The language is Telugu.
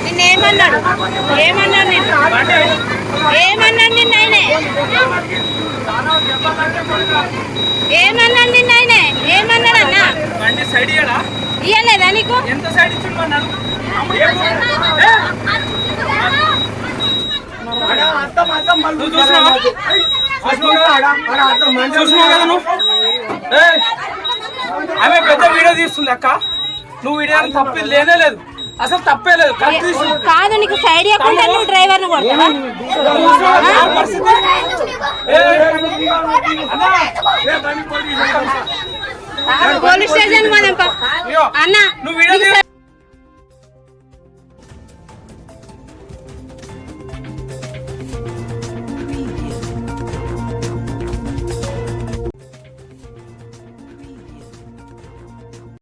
నిన్నేమన్నాడు ఏమన్నాడు నిన్న ఆయనే ఏమన్నాడు నిన్న ఆయనే ఏమన్నాడు అన్న ఇయ్యలేదా నీకు ఆమె పెద్ద వీడియో తీస్తుంది అక్క నువ్వు వీడియో తప్పేది లేనే లేదు అసలు తప్పే లేదు కాదు నీకు సైడ్ ఇవ్వకుండా నువ్వు డ్రైవర్ను కొడతావా పోలీస్ స్టేషన్ పోదాం అన్న నువ్వు వీడియో